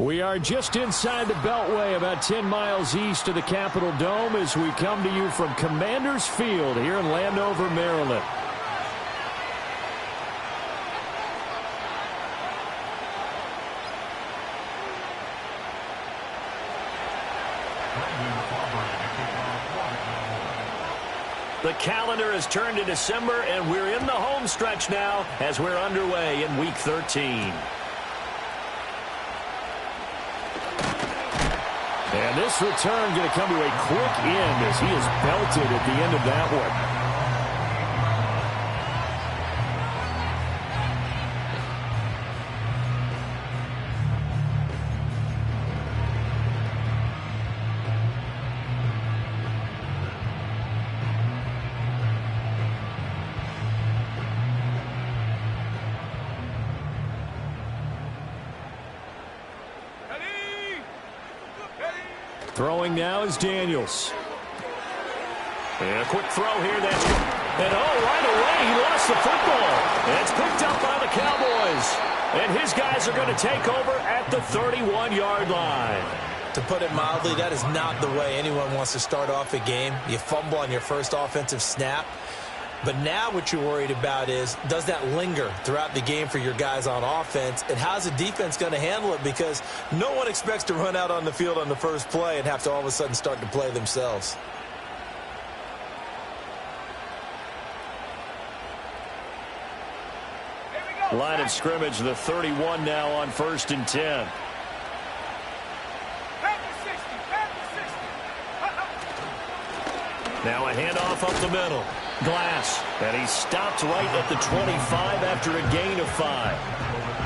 We are just inside the Beltway, about 10 miles east of the Capitol Dome, as we come to you from Commanders Field here in Landover, Maryland. The calendar has turned to December, and we're in the home stretch now as we're underway in Week 13. And this return going to come to a quick end as he is belted at the end of that one. Throwing now is Daniels. And a quick throw here. That's good. And right away he lost the football. And it's picked up by the Cowboys. And his guys are going to take over at the 31-yard line. To put it mildly, that is not the way anyone wants to start off a game. You fumble on your first offensive snap. But now what you're worried about is, does that linger throughout the game for your guys on offense? And how's the defense going to handle it? Because no one expects to run out on the field on the first play and have to all of a sudden start to play themselves. Line of scrimmage, the 31 now on 1st and 10. Now a handoff up the middle. Glass, and he stopped right at the 25 after a gain of 5.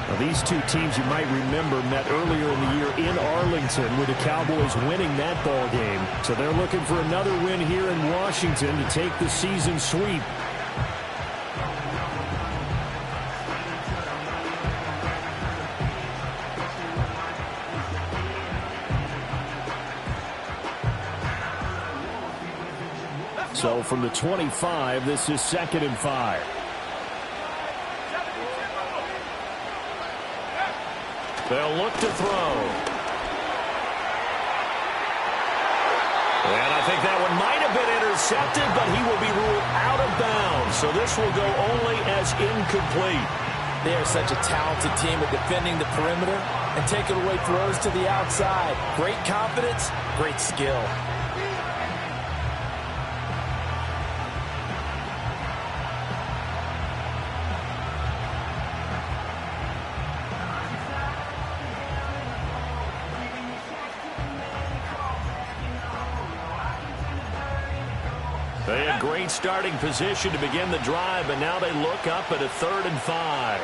Now, these two teams, you might remember, met earlier in the year in Arlington with the Cowboys winning that ball game. So they're looking for another win here in Washington to take the season sweep. So from the 25, this is 2nd and 5. They'll look to throw. And I think that one might have been intercepted, but he will be ruled out of bounds. So this will go only as incomplete. They are such a talented team at defending the perimeter and taking away throws to the outside. Great confidence, great skill. They had great starting position to begin the drive, but now they look up at a 3rd and 5.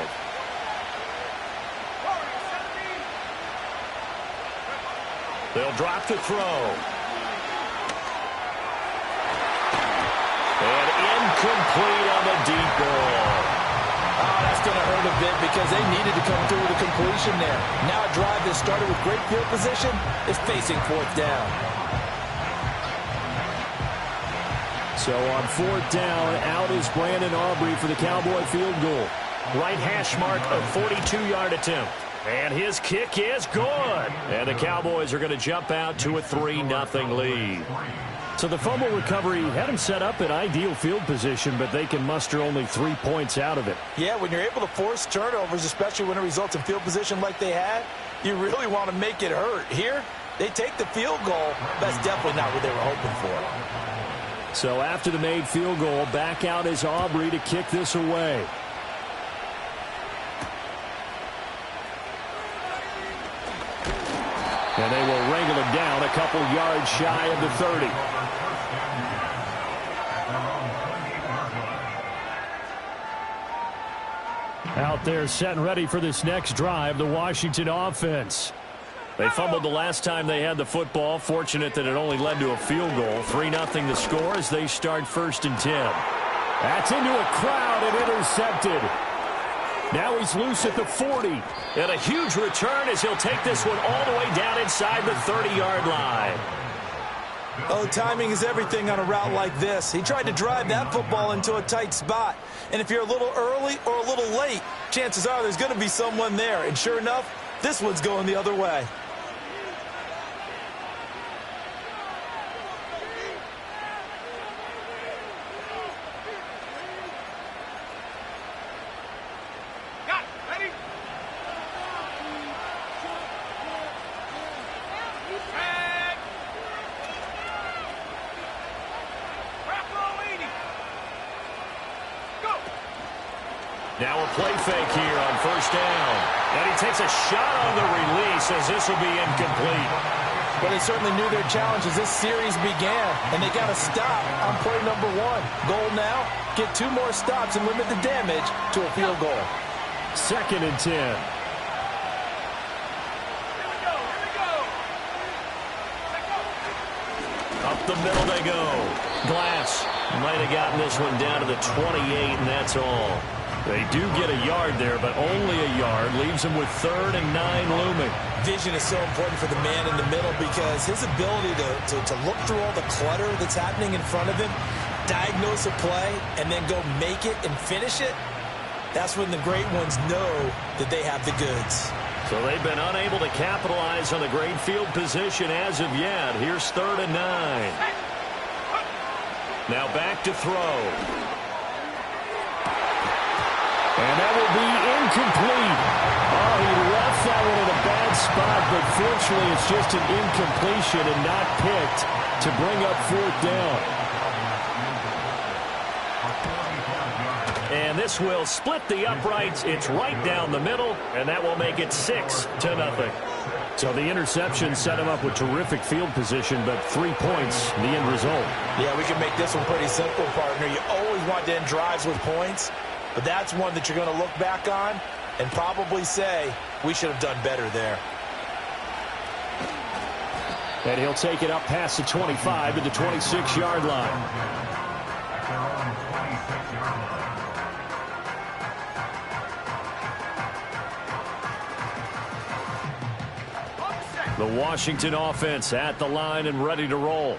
They'll drop to throw. And incomplete on the deep ball. Oh, that's going to hurt a bit because they needed to come through with a completion there. Now a drive that started with great field position is facing 4th down. So on 4th down, out is Brandon Aubrey for the Cowboy field goal. Right hash mark of 42-yard attempt. And his kick is good. And the Cowboys are going to jump out to a 3-0 lead. So the fumble recovery had them set up in ideal field position, but they can muster only 3 points out of it. Yeah, when you're able to force turnovers, especially when it results in field position like they had, you really want to make it hurt. Here, they take the field goal. That's definitely not what they were hoping for. So after the made field goal, back out is Aubrey to kick this away. And they will wrangle him down a couple yards shy of the 30. Out there set and ready for this next drive, the Washington offense. They fumbled the last time they had the football. Fortunate that it only led to a field goal. 3-0 the score as they start 1st and 10. That's into a crowd and intercepted. Now he's loose at the 40. And a huge return as he'll take this one all the way down inside the 30-yard line. Oh, timing is everything on a route like this. He tried to drive that football into a tight spot. And if you're a little early or a little late, chances are there's going to be someone there. And sure enough, this one's going the other way. Now a play fake here on first down. And he takes a shot on the release as this will be incomplete. Well, they certainly knew their challenge as this series began, and they got to stop on play number 1. Goal now, get 2 more stops and limit the damage to a field goal. 2nd and 10. Up the middle they go. Glass might have gotten this one down to the 28, and that's all. They do get a yard there, but only a yard. Leaves them with 3rd and 9 looming. Vision is so important for the man in the middle because his ability to look through all the clutter that's happening in front of him, diagnose a play, and then go make it and finish it, that's when the great ones know that they have the goods. So they've been unable to capitalize on the great field position as of yet. Here's 3rd and 9. Now back to throw. And that will be incomplete. Oh, he left that one in a bad spot, but fortunately it's just an incompletion and not picked to bring up 4th down. And this will split the uprights. It's right down the middle, and that will make it 6-0. So the interception set him up with terrific field position, but 3 points, the end result. Yeah, we can make this one pretty simple, partner. You always want to end drives with points, but that's one that you're going to look back on and probably say, we should have done better there. And he'll take it up past the 25 to the 26-yard line. The Washington offense at the line and ready to roll.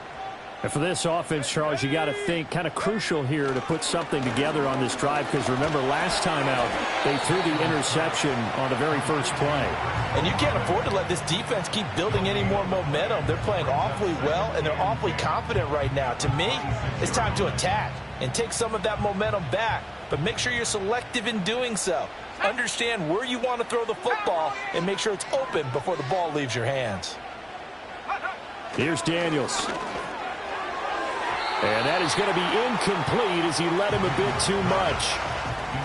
And for this offense, Charles, you got to think kind of crucial here to put something together on this drive because remember last time out they threw the interception on the very first play. And you can't afford to let this defense keep building any more momentum. They're playing awfully well and they're awfully confident right now. To me, it's time to attack and take some of that momentum back. But make sure you're selective in doing so. Understand where you want to throw the football and make sure it's open before the ball leaves your hands. Here's Daniels. And that is going to be incomplete as he led him a bit too much.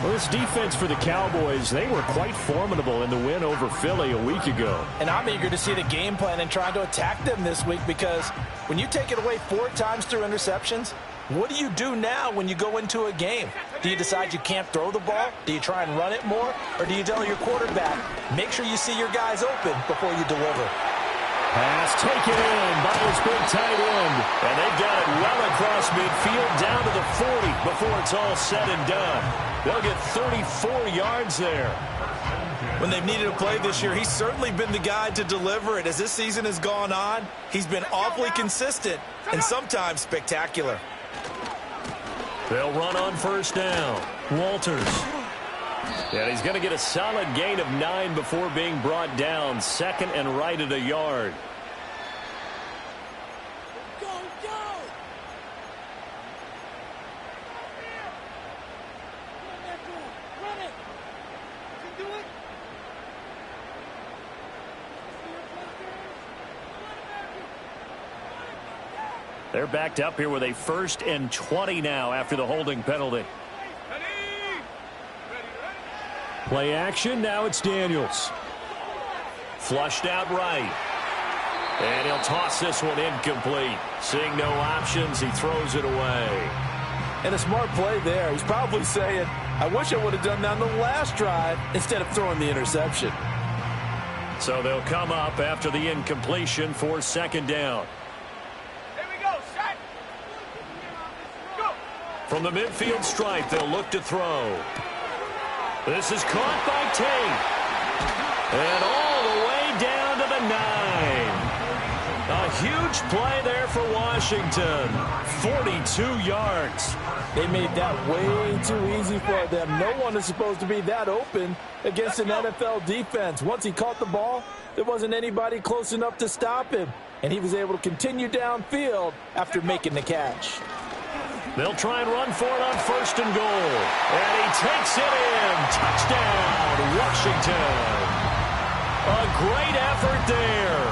Well, this defense for the Cowboys, they were quite formidable in the win over Philly a week ago. And I'm eager to see the game plan and trying to attack them this week because when you take it away 4 times through interceptions, what do you do now when you go into a game? Do you decide you can't throw the ball? Do you try and run it more? Or do you tell your quarterback, make sure you see your guys open before you deliver? Pass taken in by his big tight end. And they've got it well across midfield down to the 40 before it's all said and done. They'll get 34 yards there. When they've needed a play this year, he's certainly been the guy to deliver it. As this season has gone on, he's been awfully consistent and sometimes spectacular. They'll run on first down. Walters. And he's going to get a solid gain of 9 before being brought down. 2nd and right at a yard. Go, go! Run it! You can do it! They're backed up here with a 1st and 20 now after the holding penalty. Play action. Now it's Daniels. Flushed out right. And he'll toss this one incomplete. Seeing no options, he throws it away. And a smart play there. He's probably saying, I wish I would have done that on the last drive instead of throwing the interception. So they'll come up after the incompletion for 2nd down. Here we go, set! Go! From the midfield stripe, they'll look to throw. This is caught by Tate. And all the way down to the 9. A huge play there for Washington. 42 yards. They made that way too easy for them. No one is supposed to be that open against an NFL defense. Once he caught the ball, there wasn't anybody close enough to stop him. And he was able to continue downfield after making the catch. They'll try and run for it on 1st and goal. And he takes it in. Touchdown, Washington. A great effort there.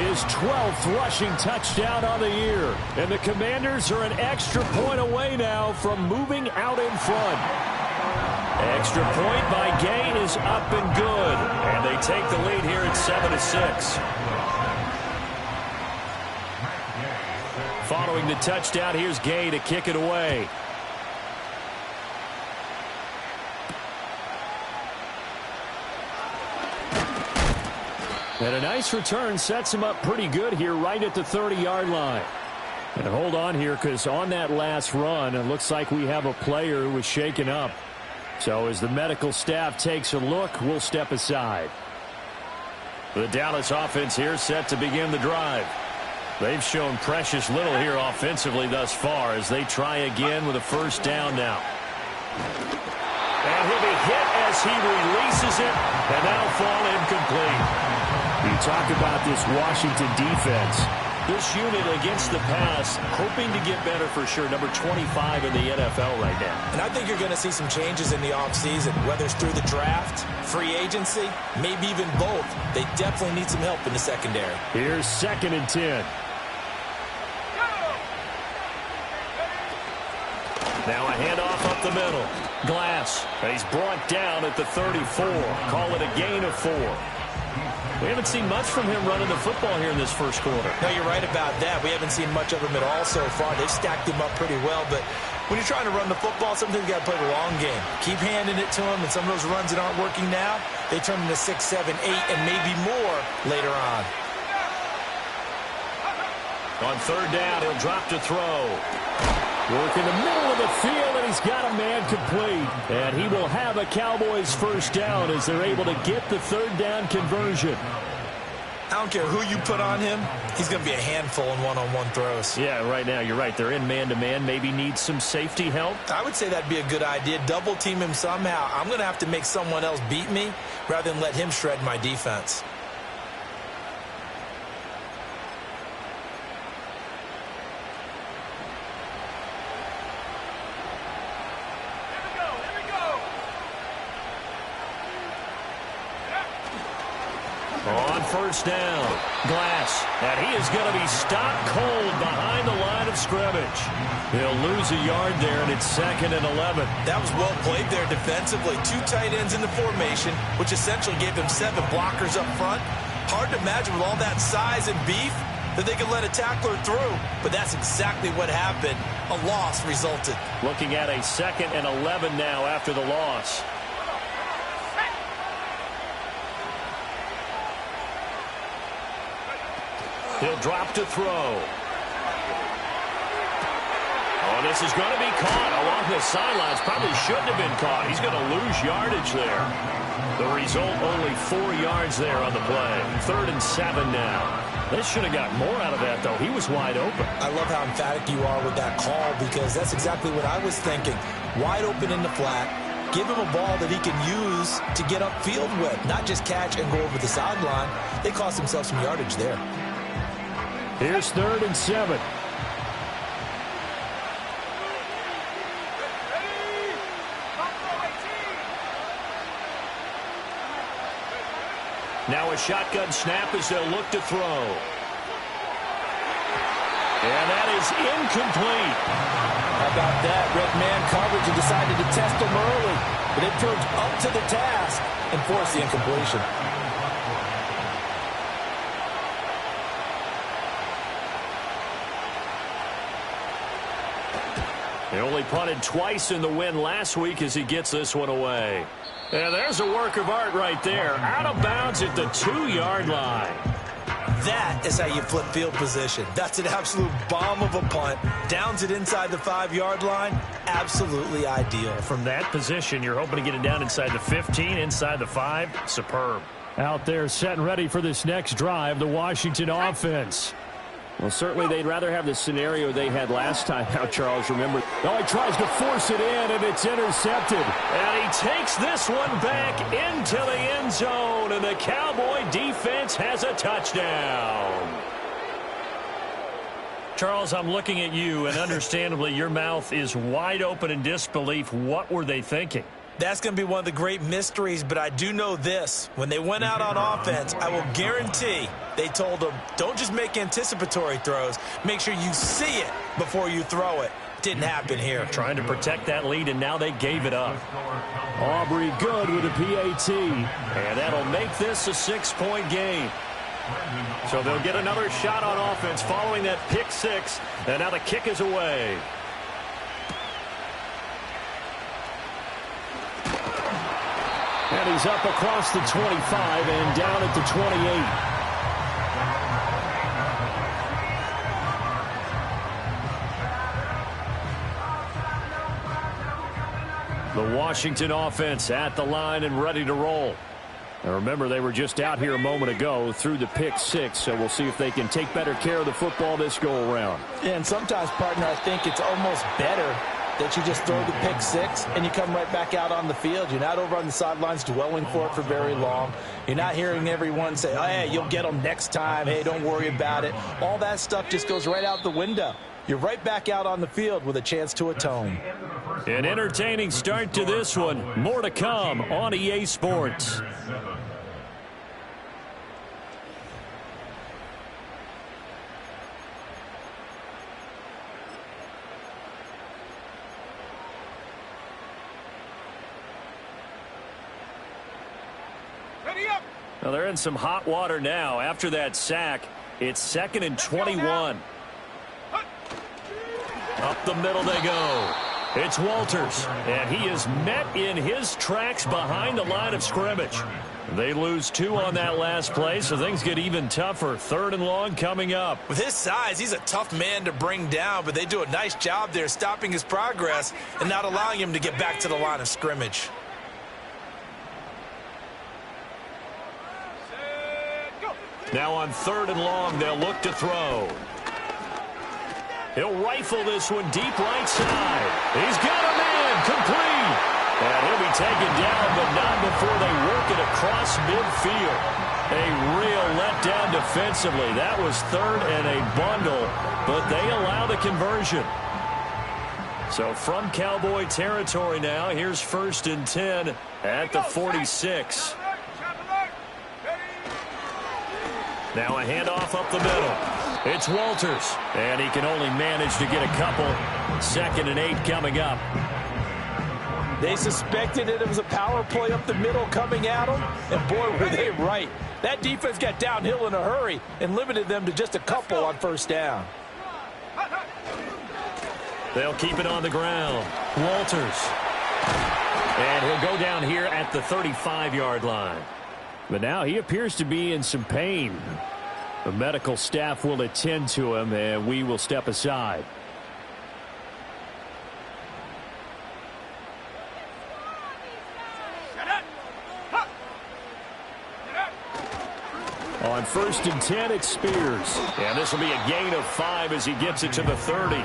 His 12th rushing touchdown on the year. And the Commanders are an extra point away now from moving out in front. Extra point by Gay is up and good. And they take the lead here at 7-6. Following the touchdown, here's Gay to kick it away. And a nice return sets him up pretty good here right at the 30-yard line. And hold on here, because on that last run, it looks like we have a player who was shaken up. So as the medical staff takes a look, we'll step aside. The Dallas offense here set to begin the drive. They've shown precious little here offensively thus far as they try again with a first down now. And he'll be hit as he releases it, and that'll fall incomplete. You talk about this Washington defense. This unit against the pass, hoping to get better for sure. Number 25 in the NFL right now. And I think you're going to see some changes in the offseason, whether it's through the draft, free agency, maybe even both. They definitely need some help in the secondary. Here's 2nd and 10. Now a handoff up the middle. Glass. And he's brought down at the 34. Call it a gain of 4. We haven't seen much from him running the football here in this first quarter. No, you're right about that. We haven't seen much of him at all so far. They've stacked him up pretty well, but when you're trying to run the football, sometimes you got to play the long game. Keep handing it to him, and some of those runs that aren't working now, they turn into 6, 7, 8, and maybe more later on. On 3rd down, he'll drop to throw. Work in the middle of the field, and he's got a man complete. And he will have a Cowboys first down as they're able to get the 3rd down conversion. I don't care who you put on him, he's going to be a handful in one-on-one throws. Yeah, right now, you're right. They're in man-to-man, maybe need some safety help. I would say that'd be a good idea. Double team him somehow. I'm going to have to make someone else beat me rather than let him shred my defense. On 1st down, Glass, and he is going to be stopped cold behind the line of scrimmage. He'll lose a yard there, and it's 2nd and 11. That was well played there defensively. 2 tight ends in the formation, which essentially gave them 7 blockers up front. Hard to imagine with all that size and beef that they could let a tackler through, but that's exactly what happened. A loss resulted. Looking at a 2nd and 11 now after the loss. He'll drop to throw. Oh, this is going to be caught along the sidelines. Probably shouldn't have been caught. He's going to lose yardage there. The result, only 4 yards there on the play. 3rd and 7 now. They should have got more out of that, though. He was wide open. I love how emphatic you are with that call because that's exactly what I was thinking. Wide open in the flat. Give him a ball that he can use to get upfield with, not just catch and go over the sideline. They cost themselves some yardage there. Here's 3rd and 7. Now a shotgun snap as they'll look to throw. And that is incomplete. How about that? Red man coverage and decided to test him early. But they proved up to the task and forced the incompletion. He only punted twice in the win last week as he gets this one away. And there's a work of art right there. Out of bounds at the 2-yard line. That is how you flip field position. That's an absolute bomb of a punt. Downs it inside the 5-yard line. Absolutely ideal. From that position, you're hoping to get it down inside the 15, inside the 5. Superb. Out there set and ready for this next drive, the Washington offense. Well, certainly they'd rather have the scenario they had last time out, Charles. Remember, oh, he tries to force it in, and it's intercepted. And he takes this one back into the end zone, and the Cowboy defense has a touchdown. Charles, I'm looking at you, and understandably, your mouth is wide open in disbelief. What were they thinking? That's going to be one of the great mysteries, but I do know this. When they went out on offense, I will guarantee they told them, don't just make anticipatory throws. Make sure you see it before you throw it. Didn't happen here. Trying to protect that lead, and now they gave it up. Aubrey good with a PAT. And that'll make this a 6-point game. So they'll get another shot on offense following that pick six. And now the kick is away. And he's up across the 25 and down at the 28. The Washington offense at the line and ready to roll. Now remember, they were just out here a moment ago through the pick six, so we'll see if they can take better care of the football this go-around. Yeah, and sometimes, partner, I think it's almost better that you just throw the pick six and you come right back out on the field. You're not over on the sidelines dwelling for it for very long. You're not hearing everyone say, oh, hey, you'll get them next time. Hey, don't worry about it. All that stuff just goes right out the window. You're right back out on the field with a chance to atone. An entertaining start to this one. More to come on EA Sports. Now they're in some hot water now. After that sack, it's 2nd and 21. Up the middle they go. It's Walters, and he is met in his tracks behind the line of scrimmage. They lose 2 on that last play, so things get even tougher. 3rd and long coming up. With his size, he's a tough man to bring down, but they do a nice job there stopping his progress and not allowing him to get back to the line of scrimmage. Now on 3rd and long, they'll look to throw. He'll rifle this one deep right side. He's got a man complete. And he'll be taken down, but not before they work it across midfield. A real letdown defensively. That was 3rd and a bundle, but they allow the conversion. So from Cowboy territory now, here's 1st and 10 at the 46. Now a handoff up the middle. It's Walters, and he can only manage to get a couple. 2nd and 8 coming up. They suspected it was a power play up the middle coming at them, and boy, were they right. That defense got downhill in a hurry and limited them to just a couple on 1st down. They'll keep it on the ground. Walters. And he'll go down here at the 35-yard line. But now he appears to be in some pain. The medical staff will attend to him, and we will step aside. On 1st and 10, it's Spears. And this will be a gain of 5 as he gets it to the 30.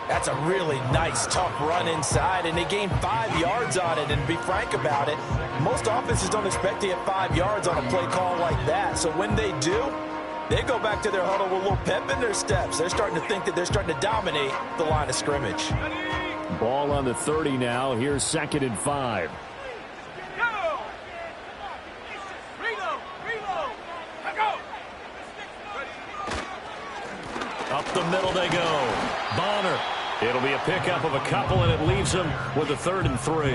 That's a really nice, tough run inside, and they gained 5 yards on it. And to be frank about it, most offenses don't expect to get 5 yards on a play call like that. So when they do, they go back to their huddle with a little pep in their steps. They're starting to think that they're starting to dominate the line of scrimmage. Ball on the 30 now. Here's 2nd and 5. Up the middle they go. Bonner. It'll be a pickup of a couple, and it leaves them with a 3rd and 3.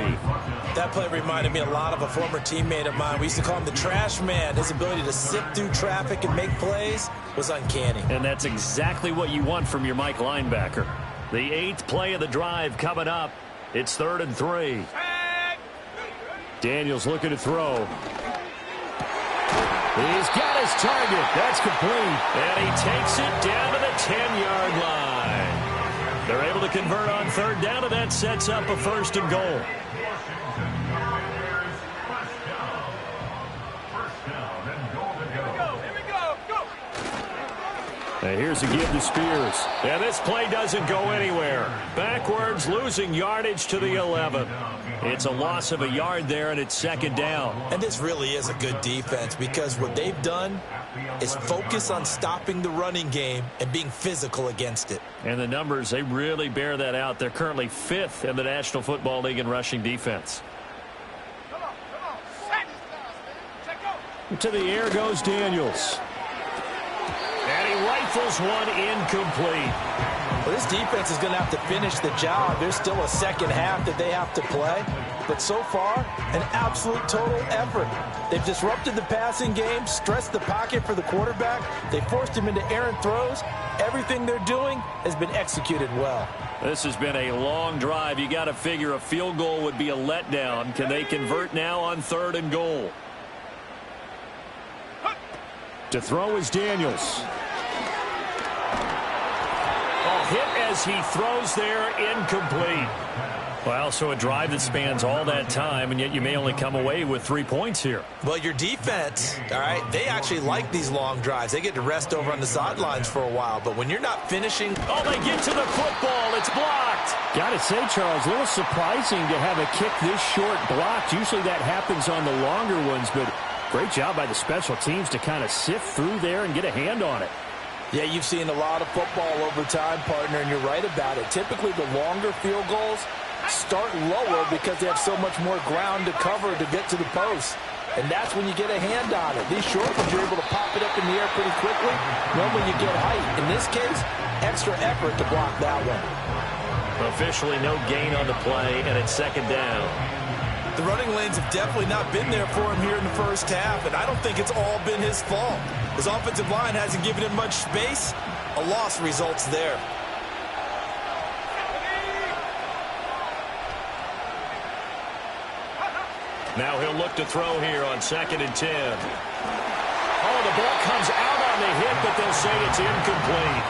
That play reminded me a lot of a former teammate of mine. We used to call him the trash man. His ability to sift through traffic and make plays was uncanny. And that's exactly what you want from your Mike linebacker. The 8th play of the drive coming up. It's 3rd and 3. Daniels looking to throw. He's got his target. That's complete. And he takes it down to the 10-yard line. They're able to convert on 3rd down, and that sets up a 1st and goal. And here's a give to Spears. And this play doesn't go anywhere. Backwards, losing yardage to the 11. It's a loss of a yard there, and it's 2nd down. And this really is a good defense because what they've done is focus on stopping the running game and being physical against it. And the numbers, they really bear that out. They're currently 5th in the National Football League in rushing defense. To the air goes Daniels. And he rifles one incomplete. Well, this defense is going to have to finish the job. There's still a second half that they have to play. But so far, an absolute total effort. They've disrupted the passing game, stressed the pocket for the quarterback. They forced him into errant throws. Everything they're doing has been executed well. This has been a long drive. You got to figure a field goal would be a letdown. Can they convert now on 3rd and goal? To throw is Daniels. Hit as he throws there, incomplete. Well, so a drive that spans all that time, and yet you may only come away with 3 points here. Well, your defense, all right, they actually like these long drives. They get to rest over on the sidelines for a while, but when you're not finishing... Oh, they get to the football. It's blocked. Got to say, Charles, a little surprising to have a kick this short blocked. Usually that happens on the longer ones, but great job by the special teams to kind of sift through there and get a hand on it. Yeah, you've seen a lot of football over time, partner, and you're right about it. Typically, the longer field goals start lower because they have so much more ground to cover to get to the post. And that's when you get a hand on it. These short ones, you're able to pop it up in the air pretty quickly. Normally, you get height. In this case, extra effort to block that one. Officially no gain on the play, and it's 2nd down. The running lanes have definitely not been there for him here in the first half, and I don't think it's all been his fault. His offensive line hasn't given him much space. A loss results there. Now he'll look to throw here on 2nd and 10. Oh, the ball comes out on the hit, but they'll say it's incomplete.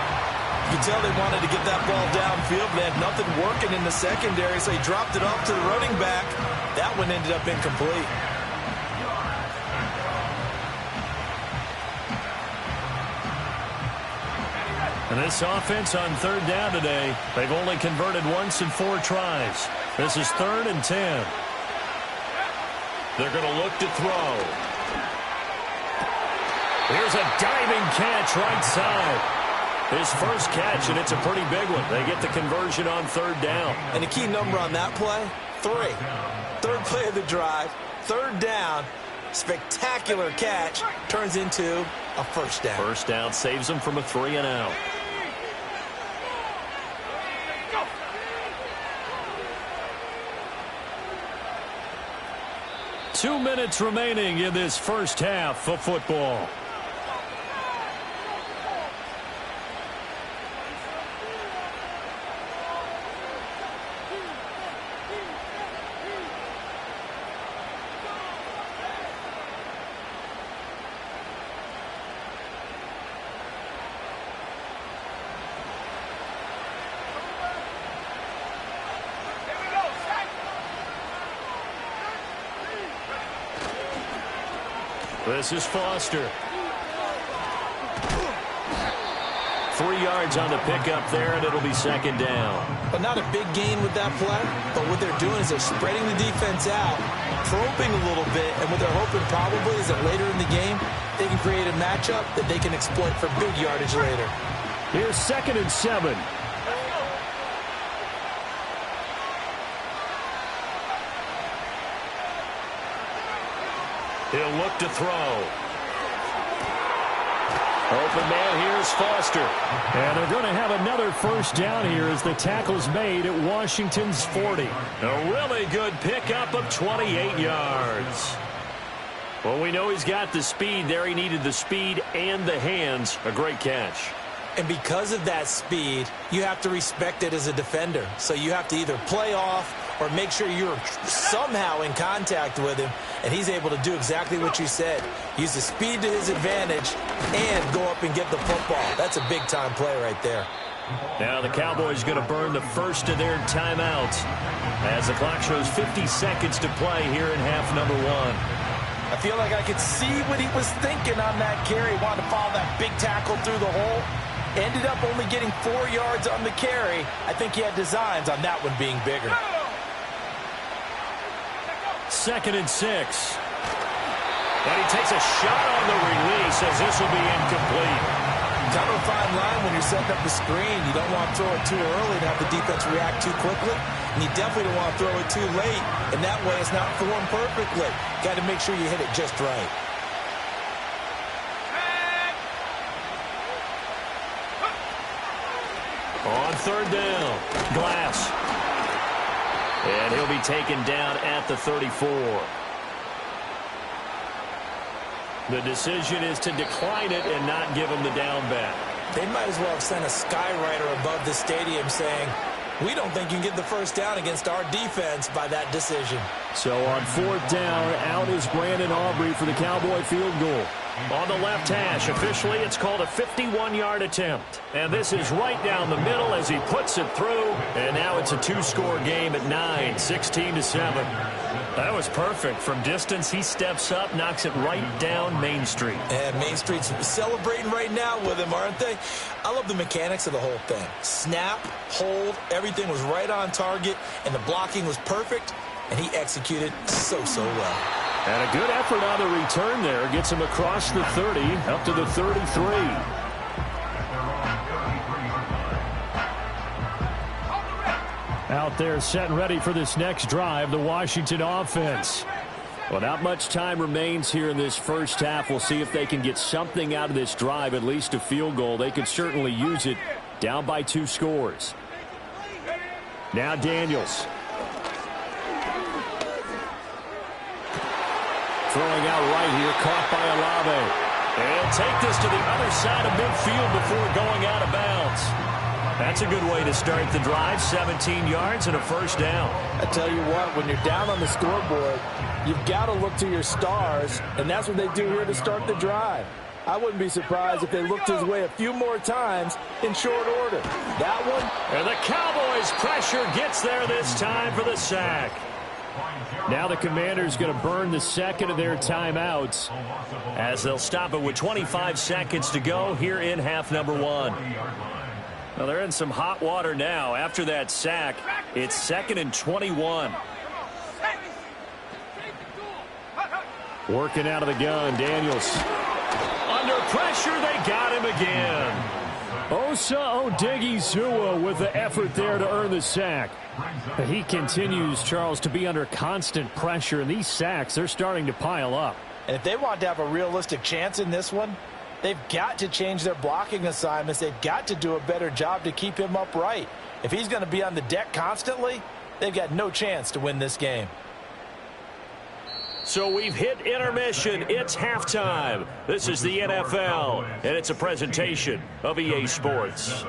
You can tell they wanted to get that ball downfield. They had nothing working in the secondary, so he dropped it off to the running back. That one ended up incomplete. And this offense on 3rd down today, they've only converted once in 4 tries. This is 3rd and 10. They're going to look to throw. Here's a diving catch right side. His first catch, and it's a pretty big one. They get the conversion on 3rd down. And the key number on that play, 3. 3rd play of the drive, 3rd down, spectacular catch, turns into a 1st down. 1st down saves them from a 3 and out. Two minutes remaining in this first half of football. This is Foster. 3 yards on the pickup there, and it'll be 2nd down. But not a big gain with that play. But what they're doing is they're spreading the defense out, probing a little bit, and what they're hoping probably is that later in the game, they can create a matchup that they can exploit for big yardage later. Here's 2nd and 7. He'll look to throw. Open man here is Foster. And they're going to have another 1st down here as the tackle's made at Washington's 40. A really good pickup of 28 yards. Well, we know he's got the speed there. He needed the speed and the hands. A great catch. And because of that speed, you have to respect it as a defender. So you have to either play off or make sure you're somehow in contact with him, and he's able to do exactly what you said. Use the speed to his advantage and go up and get the football. That's a big-time play right there. Now the Cowboys going to burn the first of their timeouts as the clock shows 50 seconds to play here in half number 1. I feel like I could see what he was thinking on that carry. He wanted to follow that big tackle through the hole. Ended up only getting 4 yards on the carry. I think he had designs on that one being bigger. 2nd and 6. And he takes a shot on the release as this will be incomplete. Kind of a fine line when you're setting up the screen. You don't want to throw it too early to have the defense react too quickly. And you definitely don't want to throw it too late. And that way it's not formed perfectly. Got to make sure you hit it just right. On third down, Glass. And he'll be taken down at the 34. The decision is to decline it and not give him the down back. They might as well have sent a skywriter above the stadium saying, we don't think you can get the first down against our defense by that decision. So on fourth down, out is Brandon Aubrey for the Cowboy field goal. On the left hash, officially, it's called a 51-yard attempt. And this is right down the middle as he puts it through. And now it's a two-score game at 9, 16-7. That was perfect. From distance, he steps up, knocks it right down Main Street. And Main Street's celebrating right now with him, aren't they? I love the mechanics of the whole thing. Snap, hold, everything was right on target, and the blocking was perfect, and he executed so well. And a good effort on the return there. Gets him across the 30, up to the 33. Out there set and ready for this next drive, the Washington offense. Well, not much time remains here in this first half. We'll see if they can get something out of this drive, at least a field goal. They could certainly use it, down by 2 scores. Now Daniels. Throwing out right here, caught by Olave. And take this to the other side of midfield before going out of bounds. That's a good way to start the drive, 17 yards and a first down. I tell you what, when you're down on the scoreboard, you've got to look to your stars, and that's what they do here to start the drive. I wouldn't be surprised if they looked his way a few more times in short order. That one. And the Cowboys' pressure gets there this time for the sack. Now the Commanders going to burn the second of their timeouts as they'll stop it with 25 seconds to go here in half number 1. Well, they're in some hot water now. After that sack, it's 2nd and 21. Working out of the gun, Daniels. Under pressure, they got him again. Osa Odighizuwa with the effort there to earn the sack. He continues, Charles, to be under constant pressure, and these sacks, they're starting to pile up. And if they want to have a realistic chance in this one, they've got to change their blocking assignments. They've got to do a better job to keep him upright. If he's going to be on the deck constantly, they've got no chance to win this game. So we've hit intermission. It's halftime. This is the NFL, and it's a presentation of EA Sports.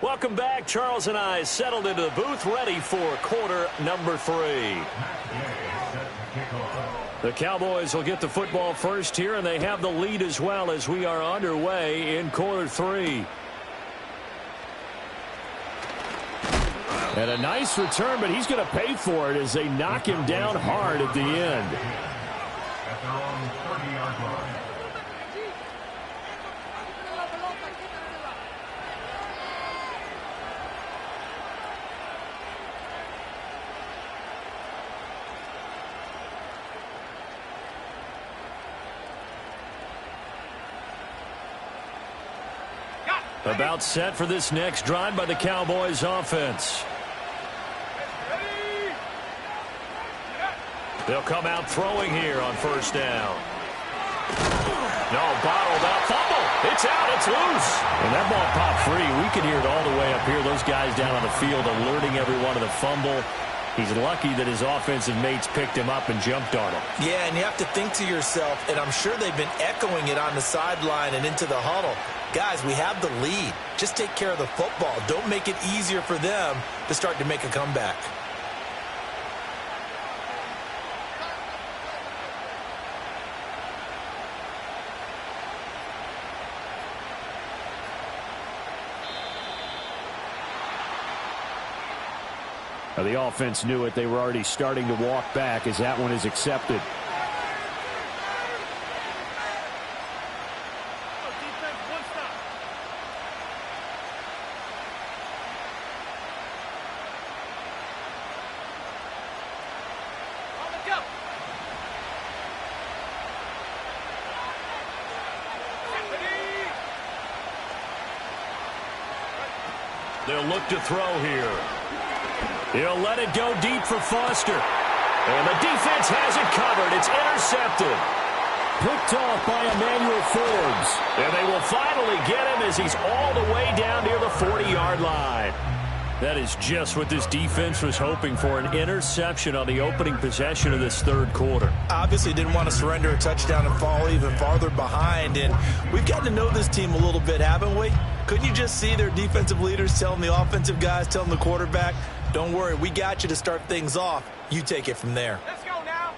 Welcome back. Charles and I settled into the booth, ready for quarter number 3. The Cowboys will get the football first here, and they have the lead as well as we are underway in quarter 3. And a nice return, but he's going to pay for it as they knock him down hard at the end. At their own 30-yard line. About set for this next drive by the Cowboys offense. They'll come out throwing here on first down. No, bottled out, fumble. It's out, it's loose. And that ball popped free. We could hear it all the way up here. Those guys down on the field alerting everyone of the fumble. He's lucky that his offensive mates picked him up and jumped on him. Yeah, and you have to think to yourself, and I'm sure they've been echoing it on the sideline and into the huddle. Guys, we have the lead. Just take care of the football. Don't make it easier for them to start to make a comeback. The offense knew it. They were already starting to walk back as that one is accepted. They'll look to throw here. He'll let it go deep for Foster. And the defense has it covered. It's intercepted. Picked off by Emmanuel Forbes. And they will finally get him as he's all the way down near the 40-yard line. That is just what this defense was hoping for, an interception on the opening possession of this third quarter. Obviously didn't want to surrender a touchdown and fall even farther behind. And we've gotten to know this team a little bit, haven't we? Couldn't you just see their defensive leaders telling the offensive guys, telling the quarterback, don't worry, we got you to start things off. You take it from there. Let's go now.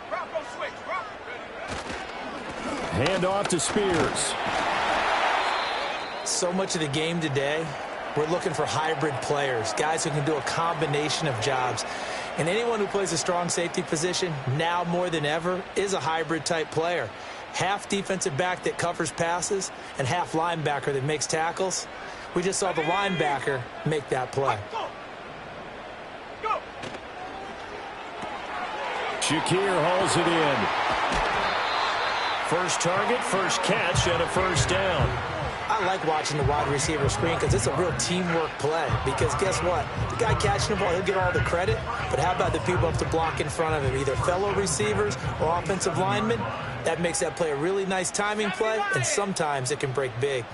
Bronco switch. Hand off to Spears. So much of the game today, we're looking for hybrid players, guys who can do a combination of jobs. And anyone who plays a strong safety position, now more than ever, is a hybrid type player. Half defensive back that covers passes and half linebacker that makes tackles. We just saw the linebacker make that play. Shakir hauls it in. First target, first catch, and a first down. I like watching the wide receiver screen because it's a real teamwork play. Because guess what? The guy catching the ball, he'll get all the credit. But how about the people up to block in front of him, either fellow receivers or offensive linemen? That makes that play a really nice timing play, and sometimes it can break big.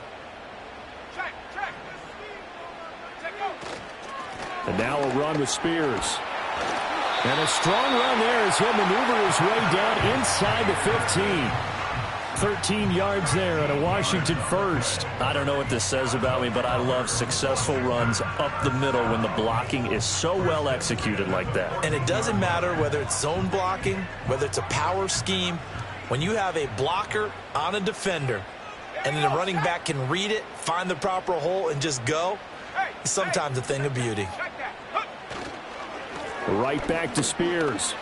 And now a run with Spears. And a strong run there as he'll maneuver his way down inside the 15. 13 yards there and a Washington first. I don't know what this says about me, but I love successful runs up the middle when the blocking is so well executed like that. And it doesn't matter whether it's zone blocking, whether it's a power scheme. When you have a blocker on a defender and then the running back can read it, find the proper hole, and just go, it's sometimes a thing of beauty. Right back to Spears.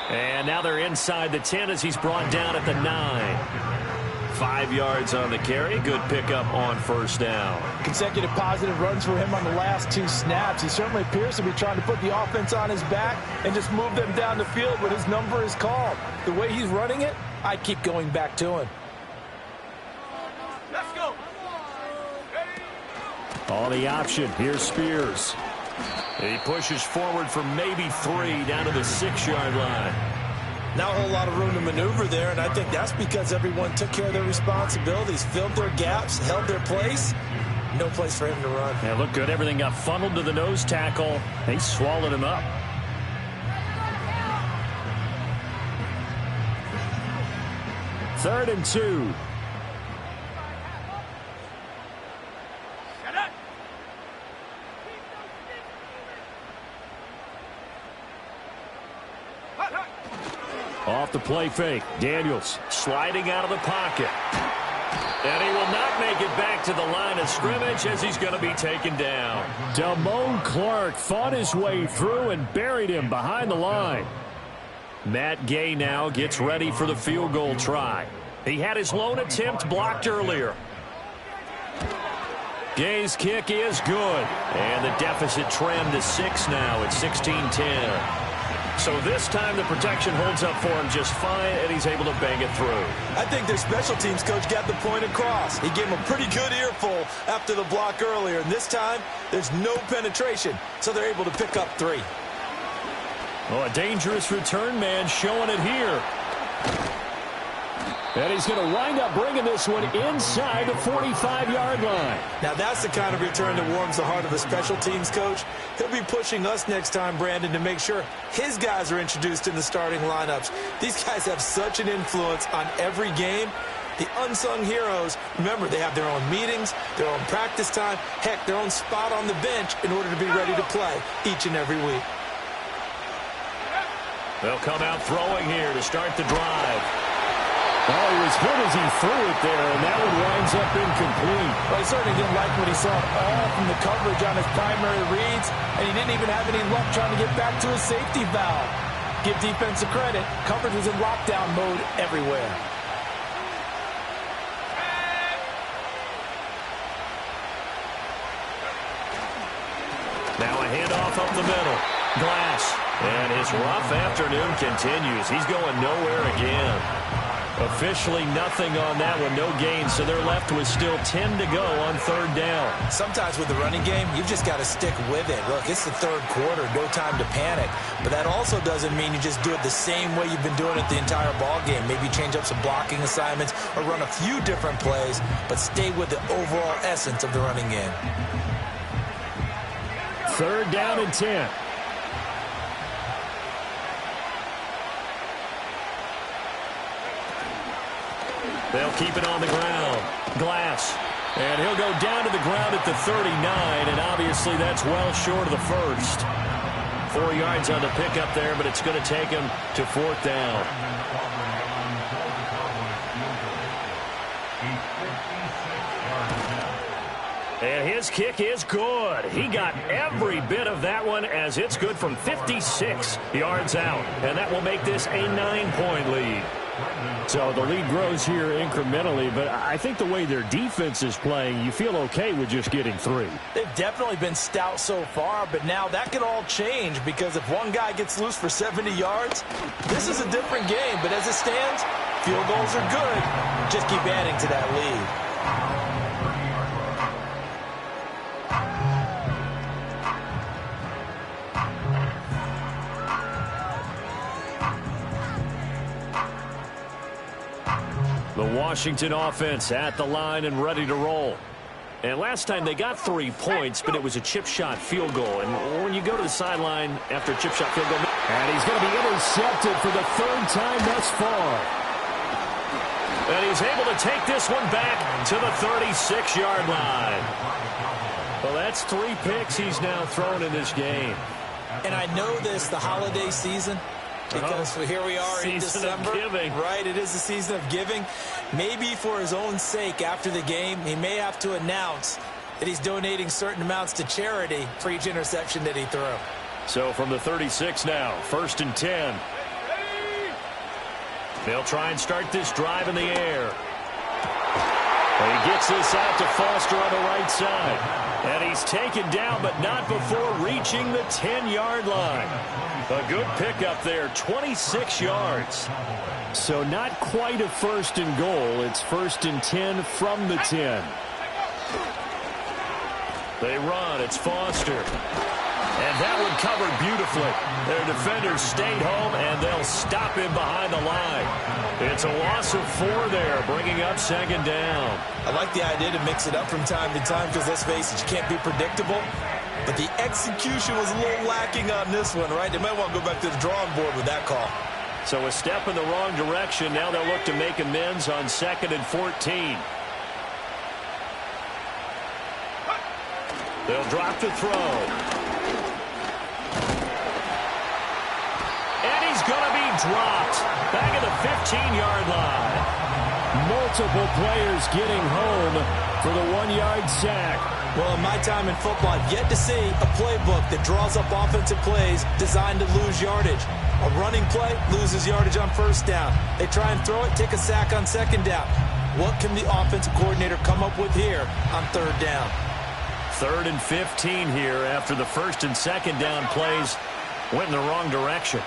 And now they're inside the 10 as he's brought down at the 9. 5 yards on the carry. Good pickup on first down. Consecutive positive runs for him on the last 2 snaps. He certainly appears to be trying to put the offense on his back and just move them down the field when his number is called. The way he's running it, I keep going back to him. Let's go. On the option, here's Spears. He pushes forward for maybe 3 down to the 6-yard line. Not a whole lot of room to maneuver there, and I think that's because everyone took care of their responsibilities, filled their gaps, held their place. No place for him to run. Yeah, looked good. Everything got funneled to the nose tackle. They swallowed him up. Third and 2. Off the play fake. Daniels Sliding out of the pocket. And he will not make it back to the line of scrimmage as he's going to be taken down. Damone Clark fought his way through and buried him behind the line. Matt Gay now gets ready for the field goal try. He had his lone attempt blocked earlier. Gay's kick is good. And the deficit trimmed to 6 now at 16-10. So this time the protection holds up for him just fine, and he's able to bang it through. I think their special teams coach got the point across. He gave him a pretty good earful after the block earlier, and this time there's no penetration, so they're able to pick up 3. Oh, a dangerous return man showing it here. And he's going to wind up bringing this one inside the 45-yard line. Now that's the kind of return that warms the heart of a special teams coach. He'll be pushing us next time, Brandon, to make sure his guys are introduced in the starting lineups. These guys have such an influence on every game. The unsung heroes, remember, they have their own meetings, their own practice time, heck, their own spot on the bench in order to be ready to play each and every week. They'll come out throwing here to start the drive. Oh, he was hit as he threw it there, and that one winds up incomplete. Well, he certainly didn't like what he saw all from the coverage on his primary reads, and he didn't even have any luck trying to get back to his safety valve. Give defense a credit. Coverage was in lockdown mode everywhere. Now a handoff up the middle. Glass. And his rough afternoon continues. He's going nowhere again. Officially nothing on that one, no gain, so they're left with still 10 to go on third down. Sometimes with the running game, you've just got to stick with it. Look, it's the third quarter, no time to panic. But that also doesn't mean you just do it the same way you've been doing it the entire ball game. Maybe change up some blocking assignments or run a few different plays, but stay with the overall essence of the running game. Third down and 10. They'll keep it on the ground. Glass. And he'll go down to the ground at the 39, and obviously that's well short of the first. 4 yards on the pickup there, but it's going to take him to fourth down. And his kick is good. He got every bit of that one as it's good from 56 yards out. And that will make this a 9-point lead. So the lead grows here incrementally, but I think the way their defense is playing, you feel okay with just getting 3. They've definitely been stout so far, but now that could all change because if one guy gets loose for 70 yards, this is a different game. But as it stands, field goals are good. Just keep adding to that lead. The Washington offense at the line and ready to roll. And last time they got 3 points, but it was a chip shot field goal. And when you go to the sideline after a chip shot field goal. And he's going to be intercepted for the 3rd time thus far. And he's able to take this one back to the 36-yard line. Well, that's 3 picks he's now thrown in this game. And I know this, the holiday season, because here we are in December. Right, it is the season of giving. Maybe for his own sake after the game, he may have to announce that he's donating certain amounts to charity for each interception that he threw. So from the 36 now, 1st and 10. They'll try and start this drive in the air. And he gets this out to Foster on the right side. And he's taken down, but not before reaching the 10-yard line. A good pickup there, 26 yards. So not quite a 1st and goal. It's 1st and 10 from the 10. They run. It's Foster. And that one covered beautifully. Their defenders stayed home, and they'll stop him behind the line. It's a loss of 4 there, bringing up 2nd down. I like the idea to mix it up from time to time because, let's face it, you can't be predictable. But the execution was a little lacking on this one, right? They might want to go back to the drawing board with that call. So a step in the wrong direction. Now they'll look to make amends on 2nd and 14. They'll drop to throw. And he's going to be dropped. Back at the 15-yard line. Multiple players getting home for the 1-yard sack. Well, in my time in football, I've yet to see a playbook that draws up offensive plays designed to lose yardage. A running play loses yardage on 1st down. They try and throw it, take a sack on 2nd down. What can the offensive coordinator come up with here on 3rd down? 3rd and 15 here after the 1st and 2nd down plays went in the wrong direction.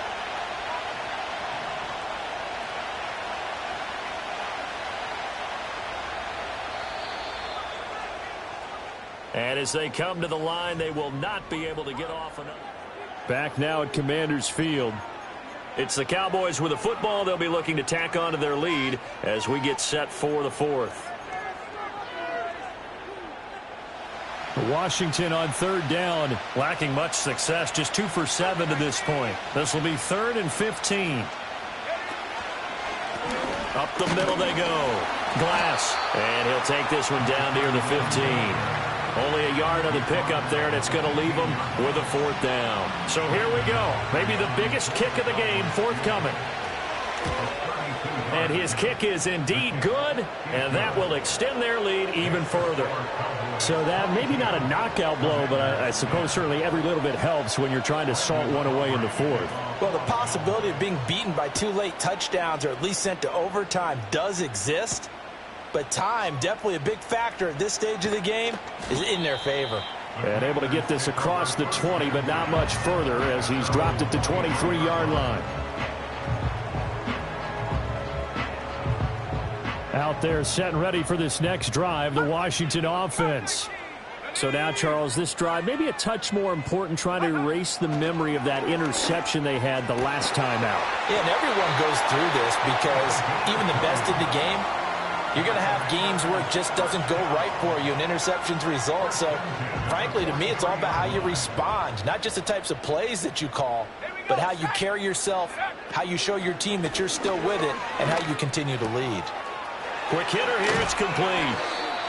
And as they come to the line, they will not be able to get off another. Back now at Commander's Field. It's the Cowboys with the football. They'll be looking to tack on to their lead as we get set for the 4th. Washington on 3rd down. Lacking much success, just 2 for 7 to this point. This will be 3rd and 15. Up the middle they go. Glass. And he'll take this one down near the 15. Only a yard on the pickup there, and it's going to leave them with a 4th down. So here we go. Maybe the biggest kick of the game forthcoming. And his kick is indeed good, and that will extend their lead even further. So that maybe not a knockout blow, but I suppose certainly every little bit helps when you're trying to salt one away in the 4th. Well, the possibility of being beaten by 2 late touchdowns or at least sent to overtime does exist. But time, definitely a big factor at this stage of the game, is in their favor. And able to get this across the 20, but not much further as he's dropped it to 23-yard line. Out there set and ready for this next drive, the Washington offense. So now, Charles, this drive maybe a touch more important, trying to erase the memory of that interception they had the last time out. Yeah, and everyone goes through this because even the best in the game, you're going to have games where it just doesn't go right for you and interceptions result. So, frankly, to me, it's all about how you respond, not just the types of plays that you call, but how you carry yourself, how you show your team that you're still with it, and how you continue to lead. Quick hitter here, it's complete.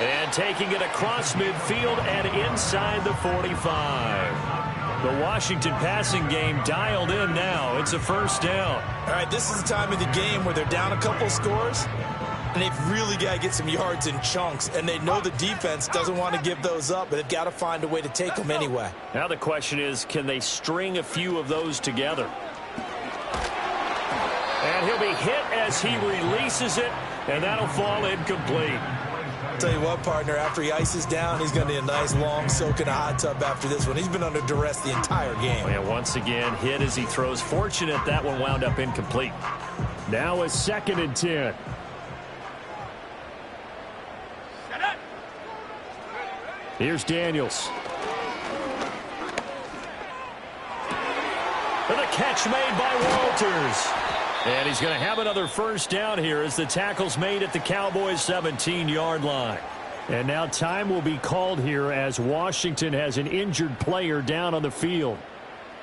And taking it across midfield and inside the 45. The Washington passing game dialed in now. It's a first down. All right, this is the time of the game where they're down a couple scores, and they've really got to get some yards in chunks, and they know the defense doesn't want to give those up, but they've got to find a way to take them anyway. Now the question is, can they string a few of those together? And he'll be hit as he releases it, and that'll fall incomplete. Tell you what, partner, after he ices down, he's going to need a nice long soak in a hot tub after this one. He's been under duress the entire game. And once again, hit as he throws. Fortunate that one wound up incomplete. Now a 2nd and 10. Here's Daniels. And the catch made by Walters. And he's going to have another first down here as the tackle's made at the Cowboys' 17-yard line. And now time will be called here as Washington has an injured player down on the field.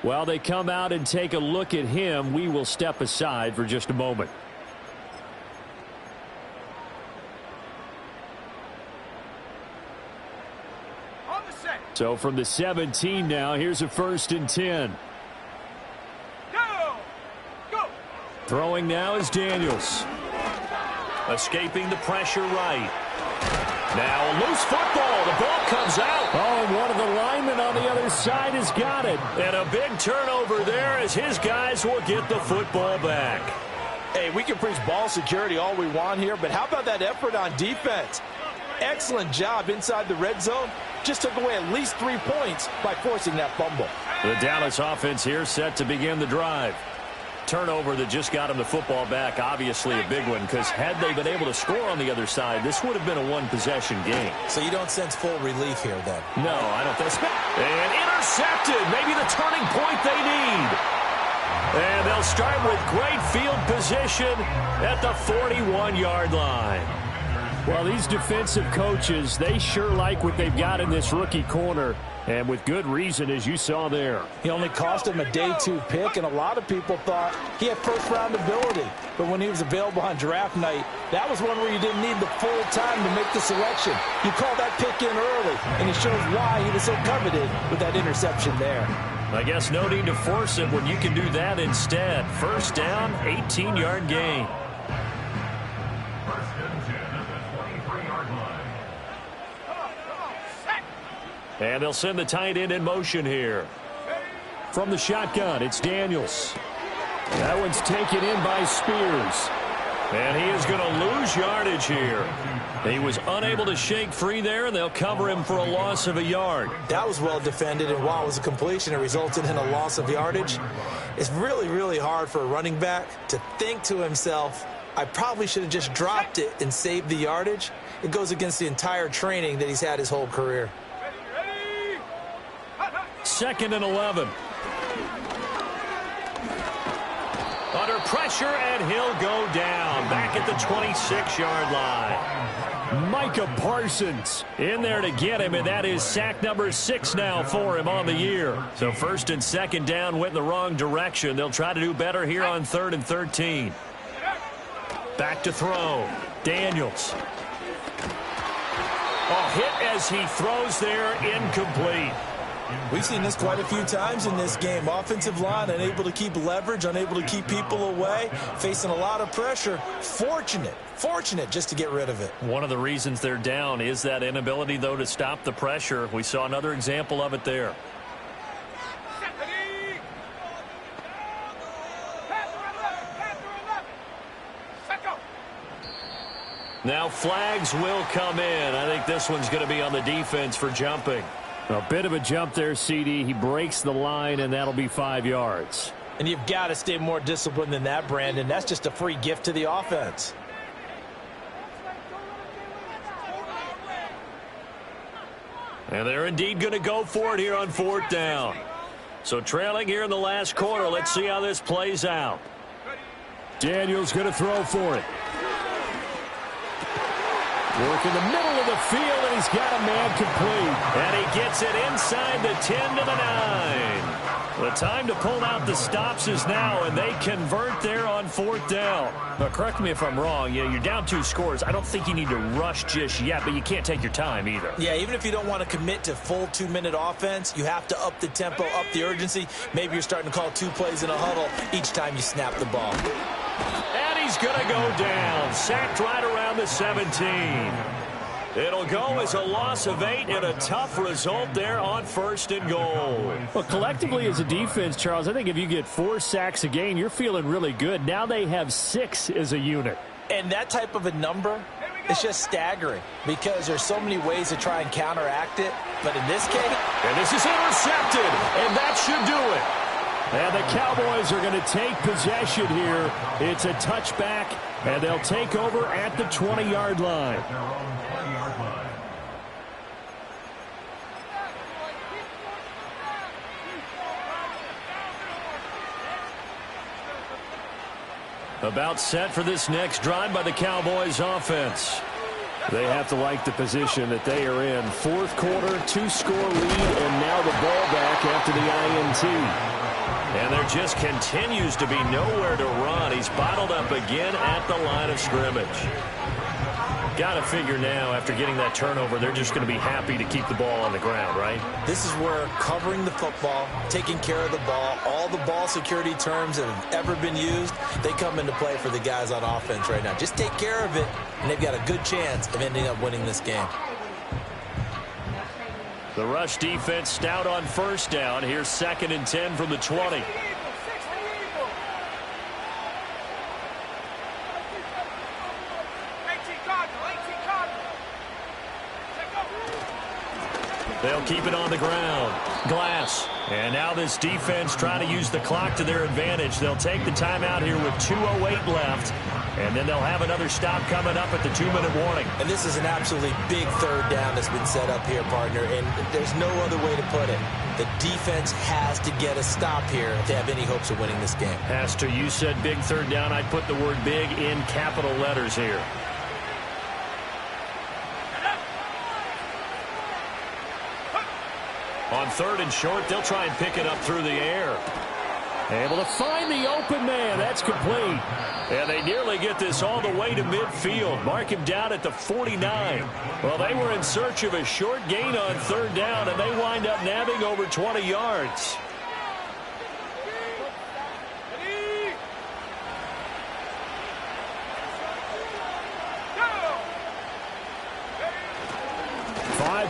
While they come out and take a look at him, we will step aside for just a moment. So from the 17 now, here's a 1st and 10. Throwing now is Daniels. Escaping the pressure right. Now a loose football. The ball comes out. Oh, and one of the linemen on the other side has got it. And a big turnover there as his guys will get the football back. Hey, we can preach ball security all we want here, but how about that effort on defense? Excellent job inside the red zone. Just took away at least 3 points by forcing that fumble. The Dallas offense here set to begin the drive. Turnover that just got him the football back, obviously a big one, because had they been able to score on the other side, this would have been a one-possession game. So you don't sense full relief here, then? No, I don't think so. And intercepted, maybe the turning point they need. And they'll start with great field position at the 41-yard line. Well, these defensive coaches, they sure like what they've got in this rookie corner, and with good reason, as you saw there. He only cost him a day 2 pick, and a lot of people thought he had first-round ability. But when he was available on draft night, that was one where you didn't need the full time to make the selection. You called that pick in early, and it shows why he was so coveted with that interception there. I guess no need to force it when you can do that instead. First down, 18-yard gain. And they'll send the tight end in motion here. From the shotgun, it's Daniels. That one's taken in by Spears. And he is going to lose yardage here. He was unable to shake free there, and they'll cover him for a loss of a yard. That was well defended, and while it was a completion, it resulted in a loss of yardage. It's really, really hard for a running back to think to himself, I probably should have just dropped it and saved the yardage. It goes against the entire training that he's had his whole career. 2nd and 11. Under pressure, and he'll go down. Back at the 26-yard line. Micah Parsons in there to get him, and that is sack number 6 now for him on the year. So 1st and 2nd down went in the wrong direction. They'll try to do better here on 3rd and 13. Back to throw. Daniels. Oh, hit as he throws there, incomplete. We've seen this quite a few times in this game. Offensive line unable to keep leverage, unable to keep people away, facing a lot of pressure. Fortunate just to get rid of it. One of the reasons they're down is that inability, though, to stop the pressure. We saw another example of it there. Now flags will come in. I think this one's going to be on the defense for jumping. A bit of a jump there, CD. He breaks the line, and that'll be 5 yards. And you've got to stay more disciplined than that, Brandon. That's just a free gift to the offense. And they're indeed going to go for it here on 4th down. So trailing here in the last quarter. Let's see how this plays out. Daniel's going to throw for it. Work in the middle of the field, and he's got a man complete. And he gets it inside the 10 to the 9. The time to pull out the stops is now, and they convert there on 4th down. But correct me if I'm wrong. You're down 2 scores. I don't think you need to rush just yet, but you can't take your time either. Yeah, even if you don't want to commit to full 2-minute offense, you have to up the tempo, up the urgency. Maybe you're starting to call 2 plays in a huddle each time you snap the ball. And he's going to go down. Sacked right around the 17. It'll go as a loss of 8 and a tough result there on 1st and goal. Well, collectively as a defense, Charles, I think if you get 4 sacks a game, you're feeling really good. Now they have 6 as a unit. And that type of a number is just staggering because there's so many ways to try and counteract it. But in this case... And this is intercepted, and that should do it. And the Cowboys are going to take possession here. It's a touchback, and they'll take over at the 20-yard line. About set for this next drive by the Cowboys offense. They have to like the position that they are in. 4th quarter, 2-score lead, and now the ball back after the INT. And there just continues to be nowhere to run. He's bottled up again at the line of scrimmage. Got to figure now, after getting that turnover, they're just going to be happy to keep the ball on the ground, right? This is where covering the football, taking care of the ball, all the ball security terms that have ever been used, they come into play for the guys on offense right now. Just take care of it, and they've got a good chance of ending up winning this game. The rush defense stout on 1st down. Here's 2nd and 10 from the 20. They'll keep it on the ground. Glass. And now this defense trying to use the clock to their advantage. They'll take the timeout here with 2:08 left. And then they'll have another stop coming up at the 2-minute warning. And this is an absolutely big 3rd down that's been set up here, partner. And there's no other way to put it. The defense has to get a stop here if they have any hopes of winning this game. Pastor, you said big 3rd down. I'd put the word big in capital letters here. On 3rd and short, they'll try and pick it up through the air. Able to find the open man. That's complete. And they nearly get this all the way to midfield. Mark him down at the 49. Well, they were in search of a short gain on 3rd down, and they wind up nabbing over 20 yards.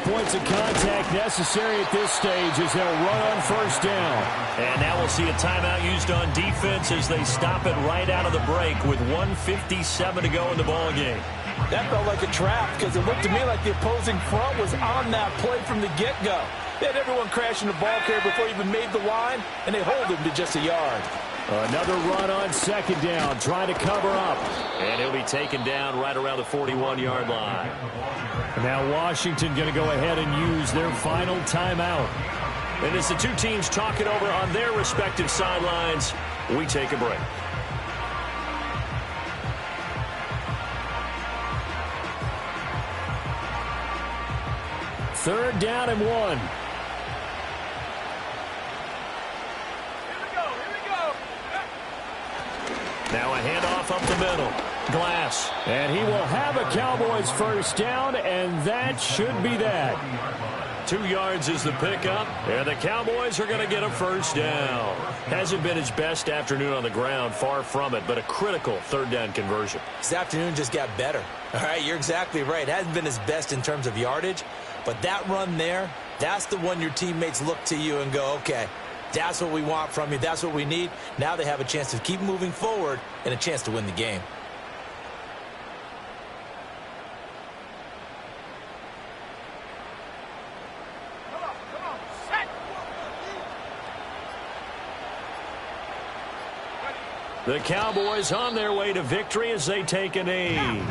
Points of contact necessary at this stage as they'll run on 1st down. And now we'll see a timeout used on defense as they stop it right out of the break with 1:57 to go in the ballgame. That felt like a trap because it looked to me like the opposing front was on that play from the get-go. They had everyone crashing the ball carrier before he even made the line, and they hold him to just a yard. Another run on 2nd down, trying to cover up. And he'll be taken down right around the 41-yard line. Now Washington going to go ahead and use their final timeout. And as the two teams talk it over on their respective sidelines, we take a break. Third down and 1. Now a handoff up the middle. Glass. And he will have a Cowboys 1st down, and that should be that. 2 yards is the pickup, and the Cowboys are going to get a 1st down. Hasn't been his best afternoon on the ground, far from it, but a critical 3rd down conversion. This afternoon just got better. All right, you're exactly right. It hasn't been his best in terms of yardage, but that run there, that's the one your teammates look to you and go, okay, that's what we want from you. That's what we need. Now they have a chance to keep moving forward and a chance to win the game. The Cowboys on their way to victory as they take a knee.